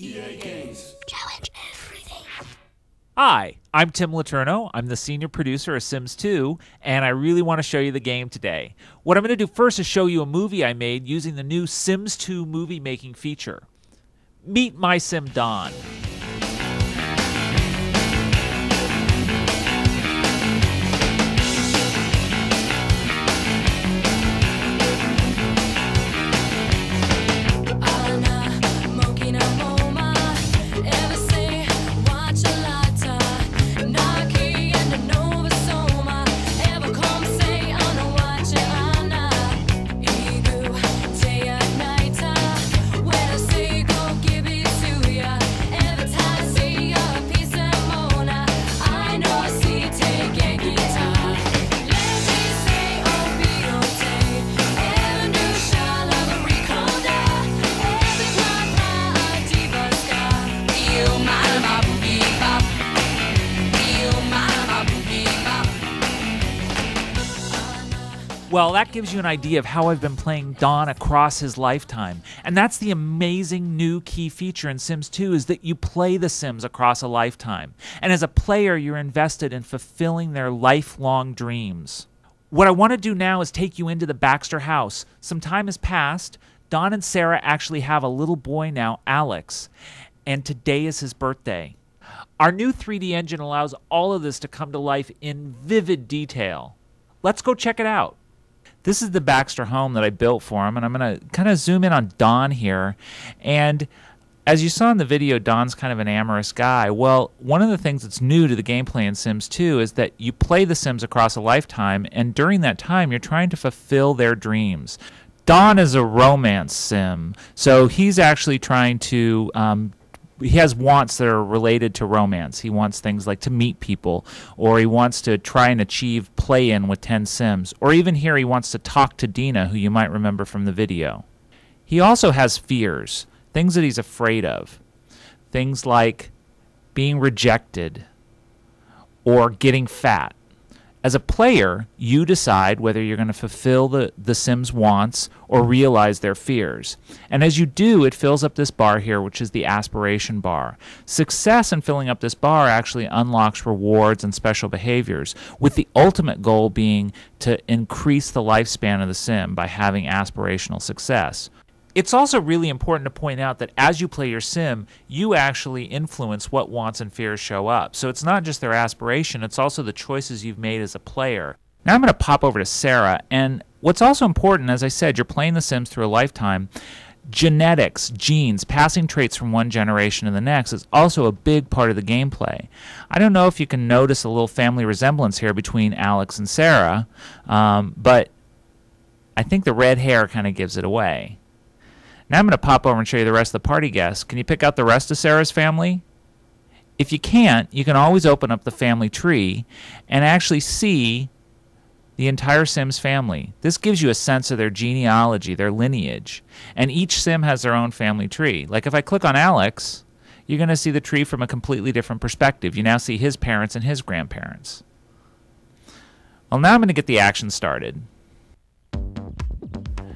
EA Games. Challenge everything. Hi, I'm Tim Letourneau. I'm the senior producer of Sims 2, and I really want to show you the game today. What I'm going to do first is show you a movie I made using the new Sims 2 movie making feature. Meet my sim Don. Well, that gives you an idea of how I've been playing Don across his lifetime. And that's the amazing new key feature in Sims 2 is that you play the Sims across a lifetime. And as a player, you're invested in fulfilling their lifelong dreams. What I want to do now is take you into the Baxter house. Some time has passed. Don and Sarah actually have a little boy now, Alex. And today is his birthday. Our new 3D engine allows all of this to come to life in vivid detail. Let's go check it out. This is the Baxter home that I built for him, and I'm going to kind of zoom in on Don here. And as you saw in the video, Don's kind of an amorous guy. Well, one of the things that's new to the gameplay in Sims 2 is that you play the Sims across a lifetime, and during that time, you're trying to fulfill their dreams. Don is a romance sim, so he's actually trying to he has wants that are related to romance. He wants things like to meet people, or he wants to try and achieve play-in with 10 Sims, or even here he wants to talk to Dina, who you might remember from the video. He also has fears, things that he's afraid of, things like being rejected or getting fat. As a player, you decide whether you're going to fulfill the Sims' wants or realize their fears. And as you do, it fills up this bar here, which is the aspiration bar. Success in filling up this bar actually unlocks rewards and special behaviors, with the ultimate goal being to increase the lifespan of the Sim by having aspirational success. It's also really important to point out that as you play your sim, you actually influence what wants and fears show up. So it's not just their aspiration, it's also the choices you've made as a player. Now I'm going to pop over to Sarah, and what's also important, as I said, you're playing the Sims through a lifetime. Genetics, genes, passing traits from one generation to the next is also a big part of the gameplay. I don't know if you can notice a little family resemblance here between Alex and Sarah, but I think the red hair kind of gives it away. Now I'm going to pop over and show you the rest of the party guests. Can you pick out the rest of Sarah's family? If you can't, you can always open up the family tree and actually see the entire Sims family. This gives you a sense of their genealogy, their lineage. And each Sim has their own family tree. Like if I click on Alex, you're going to see the tree from a completely different perspective. You now see his parents and his grandparents. Well, now I'm going to get the action started.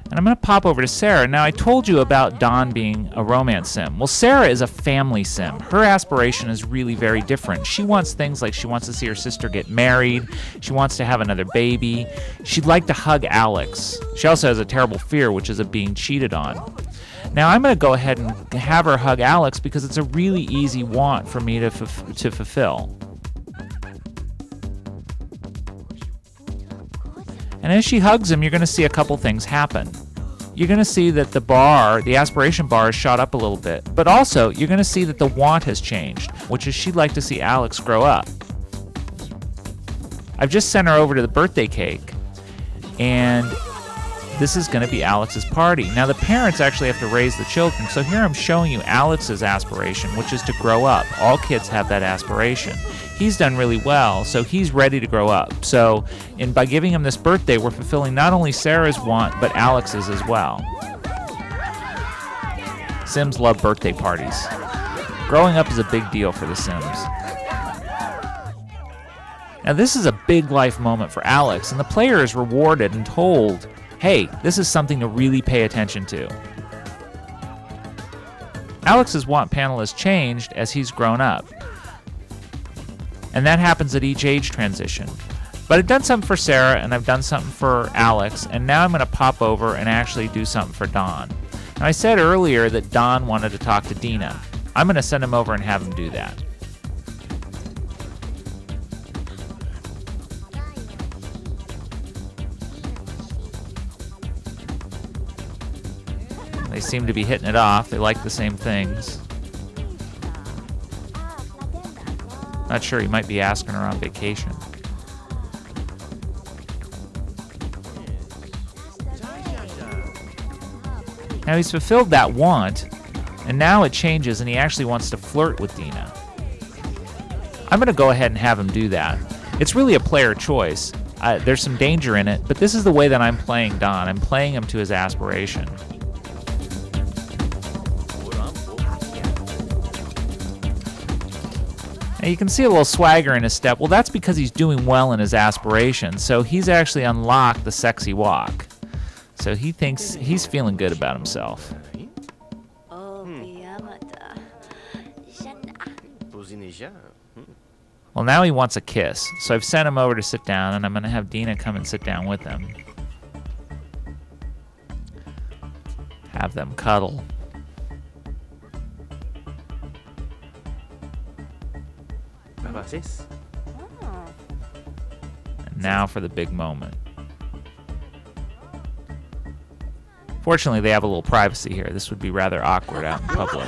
And I'm going to pop over to Sarah. Now, I told you about Don being a romance sim. Well, Sarah is a family sim. Her aspiration is really very different. She wants things like she wants to see her sister get married. She wants to have another baby. She'd like to hug Alex. She also has a terrible fear, which is of being cheated on. Now, I'm going to go ahead and have her hug Alex because it's a really easy want for me to fulfill. And as she hugs him, you're going to see a couple things happen. You're going to see that the aspiration bar is shot up a little bit. But also, you're going to see that the want has changed, which is she'd like to see Alex grow up. I've just sent her over to the birthday cake, and this is going to be Alex's party. Now, the parents actually have to raise the children, so here I'm showing you Alex's aspiration, which is to grow up. All kids have that aspiration. He's done really well, so he's ready to grow up. So by giving him this birthday, we're fulfilling not only Sarah's want, but Alex's as well. Sims love birthday parties. Growing up is a big deal for the Sims. Now this is a big life moment for Alex, and the player is rewarded and told, hey, this is something to really pay attention to. Alex's want panel has changed as he's grown up. And that happens at each age transition. But I've done something for Sarah, and I've done something for Alex, and now I'm going to pop over and actually do something for Don. Now, I said earlier that Don wanted to talk to Dina. I'm going to send him over and have him do that. They seem to be hitting it off. They like the same things. Not sure, he might be asking her on vacation. Now he's fulfilled that want, and now it changes and he actually wants to flirt with Dina. I'm going to go ahead and have him do that. It's really a player choice. There's some danger in it, but this is the way that I'm playing Don. I'm playing him to his aspiration. Now you can see a little swagger in his step. Well, that's because he's doing well in his aspiration. So he's actually unlocked the sexy walk. So he thinks he's feeling good about himself. Well, now he wants a kiss. So I've sent him over to sit down, and I'm going to have Dina come and sit down with him. Have them cuddle. And now for the big moment. Fortunately, they have a little privacy here. This would be rather awkward out in public.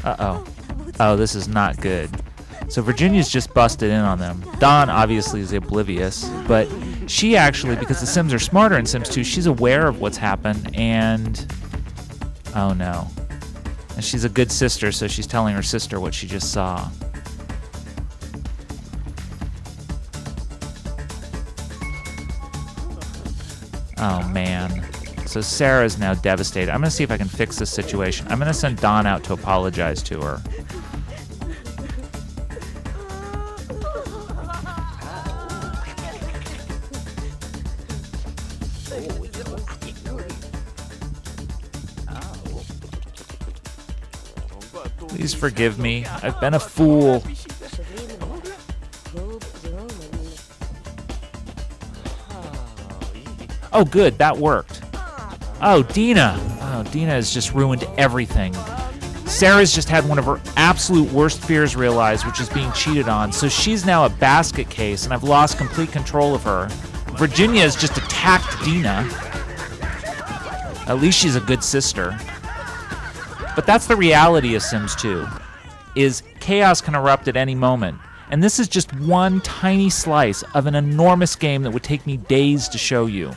Uh-oh. Oh, this is not good. So Virginia's just busted in on them. Don obviously is oblivious, but she actually, because the Sims are smarter in Sims 2, she's aware of what's happened, and oh no. And she's a good sister, so she's telling her sister what she just saw. Oh man. So Sarah's now devastated. I'm going to see if I can fix this situation. I'm going to send Don out to apologize to her. Please forgive me. I've been a fool. Oh, good. That worked. Oh, Dina. Oh, Dina has just ruined everything. Sarah's just had one of her absolute worst fears realized, which is being cheated on. So she's now a basket case, and I've lost complete control of her. Virginia has just attacked Dina. At least she's a good sister. But that's the reality of Sims 2, is chaos can erupt at any moment. And this is just one tiny slice of an enormous game that would take me days to show you.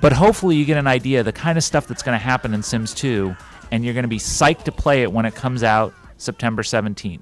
But hopefully you get an idea of the kind of stuff that's going to happen in Sims 2, and you're going to be psyched to play it when it comes out September 17th.